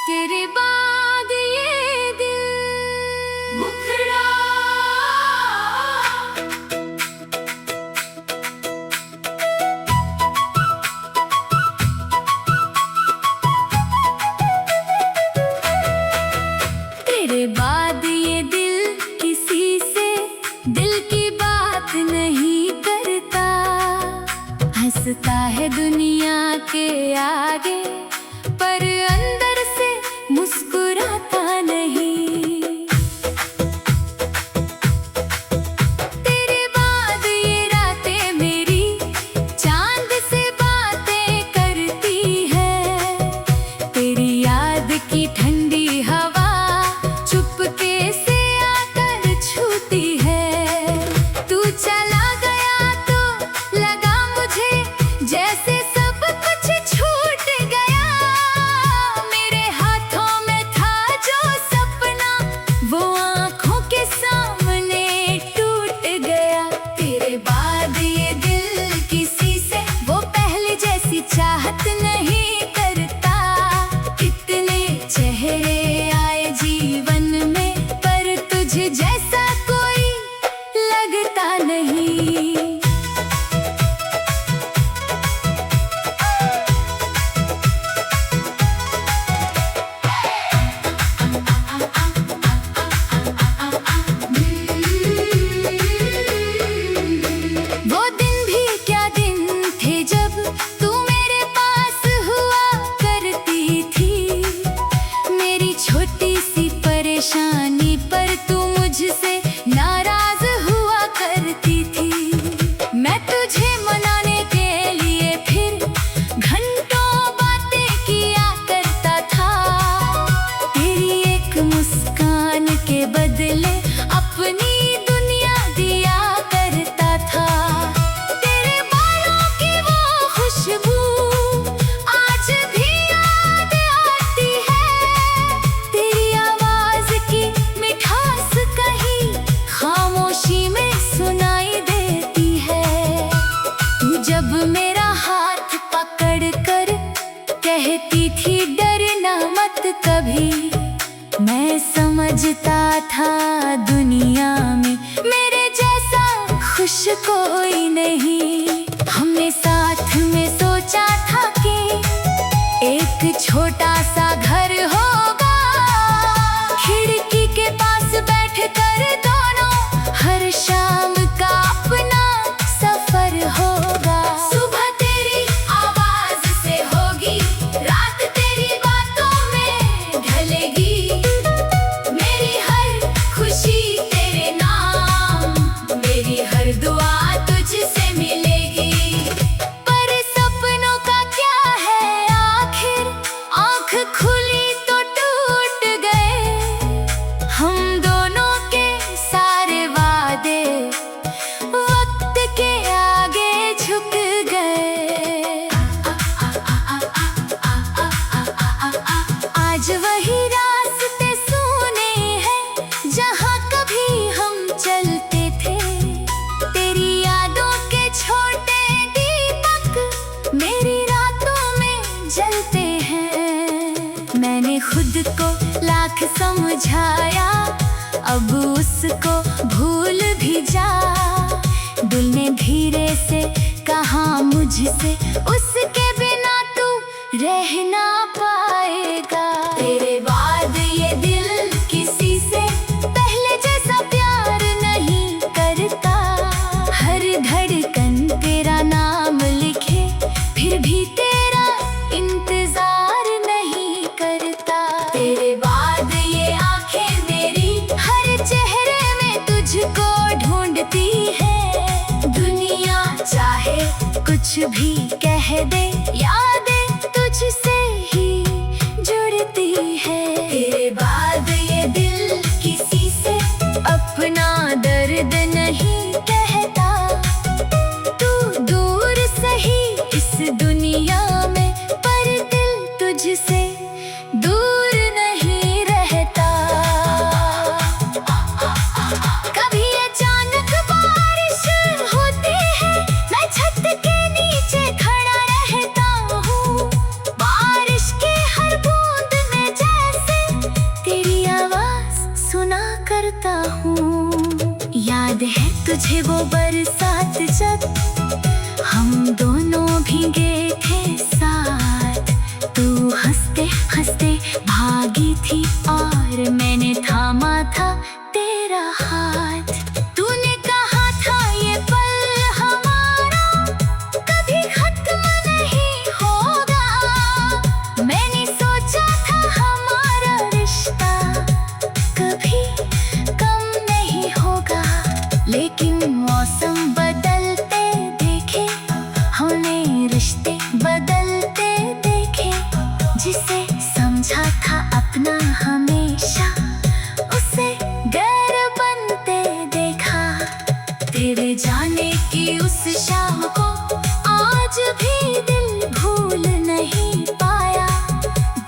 तेरे बाद ये दिल मुखड़ा तेरे बाद ये दिल किसी से दिल की बात नहीं करता, हंसता है दुनिया के आगे पर अंदर से मुस्कुराता नहीं। तेरे बाद ये रातें मेरी चांद से बातें करती है, तेरी याद की ठंडी हवा चुपके से आकर छूती है। तू चला गया तो लगा मुझे जैसे सब कुछ छूट गया, मेरे हाथों में था जो सपना वो आँखों के सामने टूट गया। तेरे बाद ये दिल किसी से वो पहले जैसी चाहत नहीं करता, कितने चेहरे आए जीवन में पर तुझे जैसा कोई लगता नहीं। वो दिन भी क्या दिन थे जब तू मेरे पास हुआ करती थी, मेरी छोटी सी परेशानी पर तू मुझसे नाराज हुआ करती थी। मैं तुझे मनाने के लिए फिर घंटों बातें किया करता था, तेरी एक मुस्कान के बदले अपनी दुनिया दिया करता था। तेरे बालों की वो खुशबू आज भी याद आती है, तेरी आवाज की मिठास कहीं खामोशी में सुनाई देती है। तू जब मेरा हाथ पकड़ कर कहती थी डरना मत कभी, मैं समझता था दुनिया में मेरे जैसा खुश कोई नहीं। हमने साथ में सोचा था कि एक छोटा सा घर होगा, खिड़की के पास बैठकर दोनों हर शाम का अपना सफर होगा। सुबह तेरी आवाज से होगी, रात तेरी बातों में ढलेगी, मेरी हर खुशी तेरे नाम, मेरी हर दुआ तुझसे मिलेगी। पर सपनों का क्या है आखिर, आँख खुली तो टूट गए, हम दोनों के सारे वादे वक्त के आगे झुक गए। आज वही रास्ते सुने हैं जहाँ कभी हम चलते थे, तेरी यादों के छोटे दीपक मेरी रातों में जलते हैं। मैंने खुद को लाख समझाया, अब उसको भूल भी जा, दिल ने धीरे से कहा मुझसे उसके बिना तू रह ना पाएगा। तेरे बाद ये दिल किसी से पहले जैसा प्यार नहीं करता, हर धड़कन तेरा नाम लिखे फिर भी तेरा इंतजार नहीं करता। तेरे बाद ये आंखें मेरी हर चेहरे में तुझको ढूंढती है, दुनिया चाहे कुछ भी कह दे यादें तुझसे ही जुड़ती है। तेरे बाद ये दिल किसी से अपना दर्द नहीं कहता, तू दूर सही इस दुनिया में पर दिल तुझसे दूर नहीं रहता। कभी अचानक बारिश होती है, मैं छत के नीचे खड़ा रहता हूँ, थे वो बरसात जब हम दोनों भीगे थे साथ। तू हंसते हंसते भागी थी और मैंने थामा था तेरा हाथ। तूने कहा था ये पल हमारा कभी खत्म नहीं होगा। मैंने सोचा था हमारा रिश्ता कभी कम नहीं होगा। लेकिन मौसम बदलते देखे हमने, रिश्ते बदलते देखे। जिसे समझा था अपना हमेशा उसे गैर बनते देखा। तेरे जाने की उस शाम को आज भी दिल भूल नहीं पाया।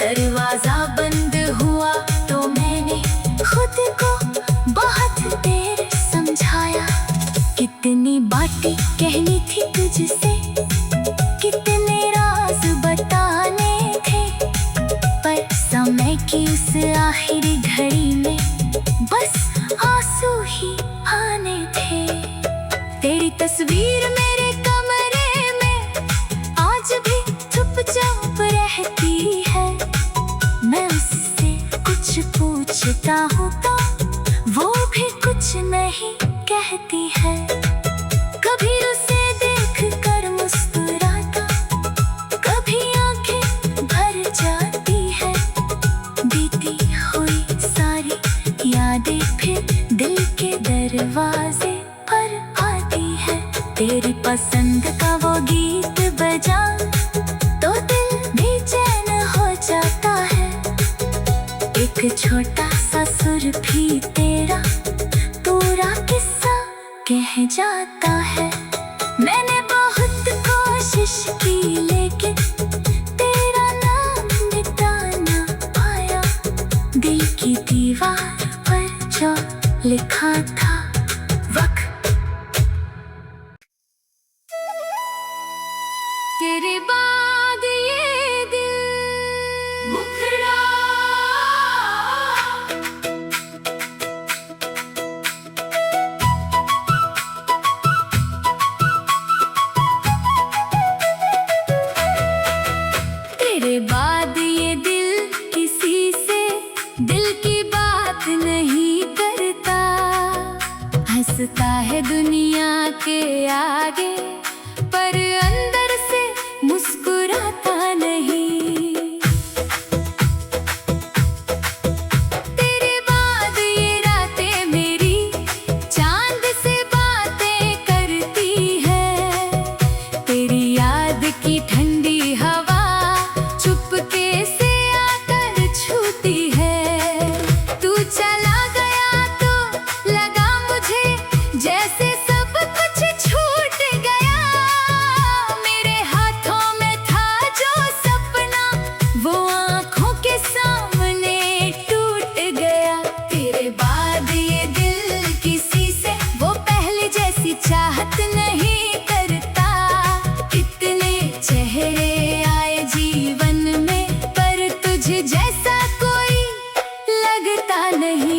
दरवाजा बंद हुआ तो मैंने खुद को बहुत देर समझाया। कितनी बातें कहनी थी तुझसे, कितने राज बताने थे, पर समय की उस आखिरी घड़ी में बस आंसू ही आने थे। तेरी तस्वीर मेरे कमरे में आज भी चुपचाप रहती है। मैं उससे कुछ पूछता हूँ तो वो भी कुछ नहीं कहती है। कभी उसे देख कर मुस्कुराता, कभी आंखें भर जाती है। बीती हुई सारी यादें फिर दिल के दरवाजे पर आती है। तेरी पसंद का वो गीत बजा तो दिल बेचैन हो जाता है। एक छोटा सा सुर भी तेरा पूरा किस्सा कह जाता है। मैंने बहुत कोशिश की लेकिन तेरा नाम मिटा ना पाया। दिल की दीवार पर जो लिखा था वक्त। तेरे बाद ये दिल मुखड़ा तेरे बाद ये दिल किसी से दिल की बात नहीं करता। हंसता है दुनिया के आगे पर अंदर से मुस्कुराता नहीं। तेरे बाद ये रातें मेरी चांद से बातें करती है। तेरी याद की ठंडी हवा चुपके से आकर छूती है। तू चला गया तो लगा मुझे जैसे सब कुछ छूट गया। मेरे हाथों में था जो सपना वो आँखों के सामने टूट गया। तेरे बाद ये दिल किसी से वो पहले जैसी चाहत नहीं करता। कितने चेहरे आए जीवन में पर तुझे जैसा कोई लगता नहीं।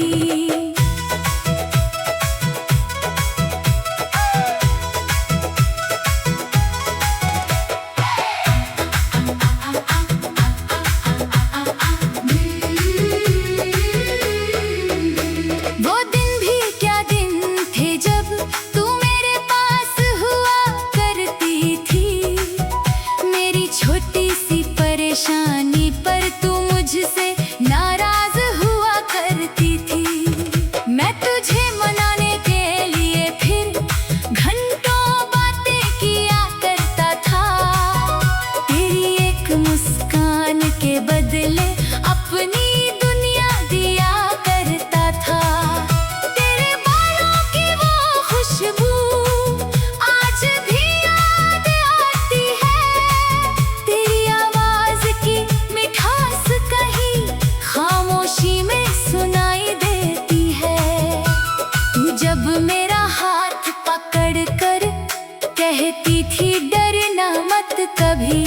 वो दिन भी क्या दिन थे जब तू मेरे पास हुआ करती थी। मेरी छोटी सी परेशानी पर तू मुझसे नाराज हुआ करती थी। मैं तुझे मनाने के लिए फिर घंटों बातें किया करता था। तेरी एक मुस्कान के बदले अपनी दुनिया दिया करता था। तेरे बालों की वो खुशबू आज भी याद आती है। तेरी आवाज की मिठास कहीं खामोशी में सुनाई देती है। तू जब मेरा हाथ पकड़ कर कहती थी डरना मत कभी,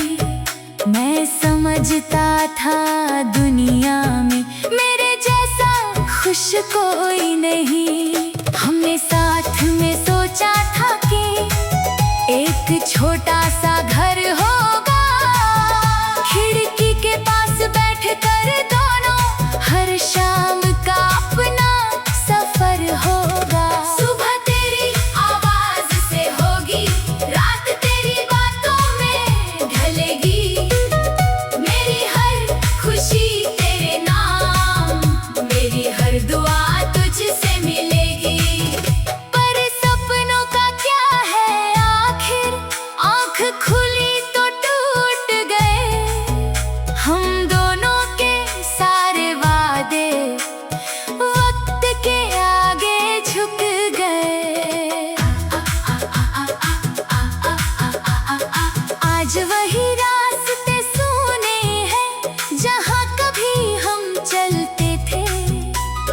मैं समझता था दुनिया में मेरे जैसा खुश कोई नहीं। हमने साथ में सोचा छोटा सा घर होगा। खिड़की के पास बैठ कर दोनों हर शाम का अपना सफर होगा। सुबह तेरी आवाज से होगी, रात तेरी बातों में ढलेगी। मेरी हर खुशी तेरे नाम, मेरी हर दुआ तुझसे मिलेगी। पर सपनों का क्या है आखिर, आँख खुली तो टूट गए। हम दोनों के सारे वादे वक्त के आगे झुक गए। आज वही रास्ते सुने हैं जहाँ कभी हम चलते थे।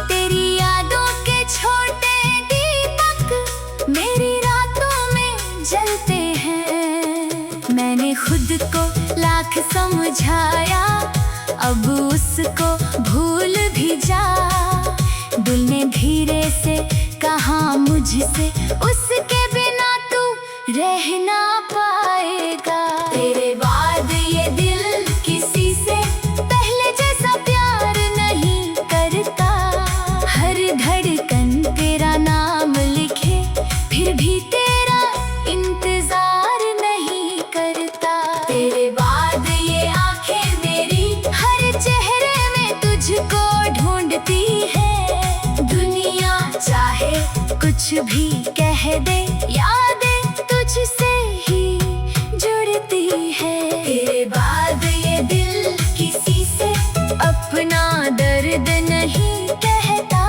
तेरी यादों के छोटे दीपक मेरी रातों में जलते हैं। मैंने खुद को लाख समझाया, अब उसको भूल भी जा। दिल ने धीरे से कहा मुझसे, उसके बिना तू रह ना पाएगा। तेरे बाद ये दिल किसी से पहले जैसा प्यार नहीं करता। हर धड़कन तेरा नाम लिखे, फिर भी तेरा इंतजार नहीं करता। तेरे बाद ये आंखें मेरी हर चेहरे में तुझको ढूंढती है। दुनिया चाहे कुछ भी कह दे, यादें तुझसे ही जुड़ती है। तेरे बाद ये दिल किसी से अपना दर्द नहीं कहता।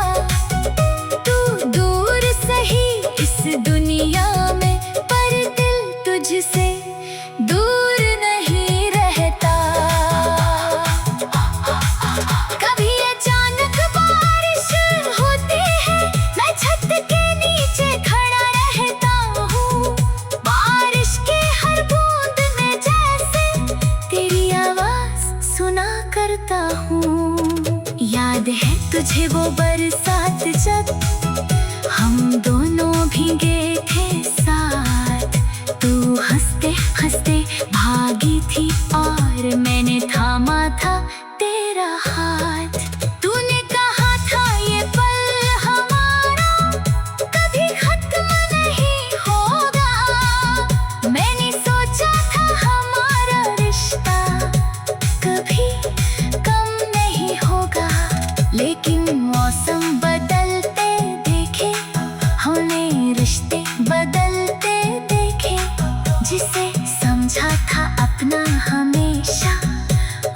तू दूर सही इस दुनिया में, पर दिल तुझसे दूर नहीं रहता। कभी अचानक बारिश होती है, मैं छत के नीचे खड़ा रहता हूँ। बारिश के हर बूंद में जैसे तेरी आवाज सुना करता हूँ। याद है तुझे वो बरसात जब हम दोनों भीगे थे साथ। तू हंसते हंसते भागी थी और मैंने थामा था तेरा हाथ। तूने कहा था ये पल हमारा कभी खत्म नहीं होगा। मैंने सोचा था हमारा रिश्ता कभी कम नहीं होगा। लेकिन मौसम बदलते देखे, हमने रिश्ते बदलते देखे। जिसे समझा था अपना हमेशा,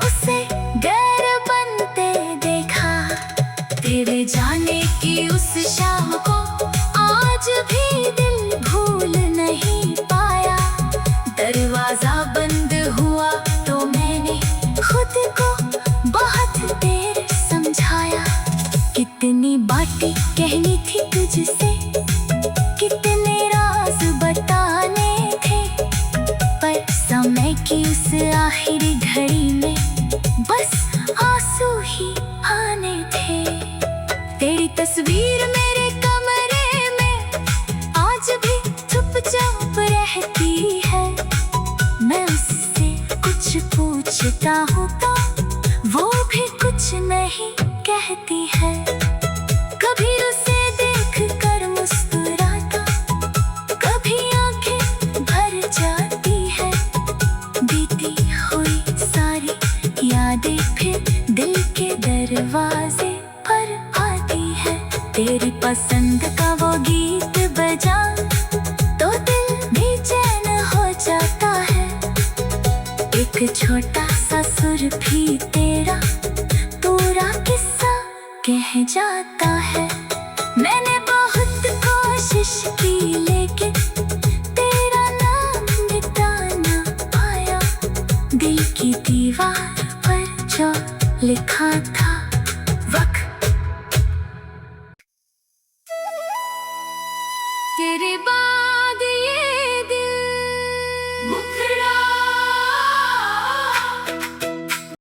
उसे गैर बनते देखा। तेरे जाने की उस शाम को आज भी दिल भूल नहीं पाया। दरवाजा बंद हुआ तो मैंने खुद को बहुत देर समझाया। कितनी बातें कहनी थी तुझसे, कितने राज बताने थे। पर समय की उस आखिरी घड़ी में बस आंसू ही आने थे। तेरी तस्वीर मेरे कमरे में आज भी चुपचाप रहती है। मैं उससे कुछ पूछता हूँ तो वो भी कुछ नहीं कहती है। कभी उसे देख कर मुस्कुराता, कभी आंखें भर जाती है। बीती हुई सारी यादें फिर दिल के दरवाजे पर आती है। तेरी पसंद का वो गीत बजा तो दिल बेचैन हो जाता है। एक छोटा सा सुर भी तेरा पूरा किस्सा कह जाता है। मैंने बहुत कोशिश की लेकिन तेरा नाम मिटा ना पाया। दिल की दीवार पर जो लिखा था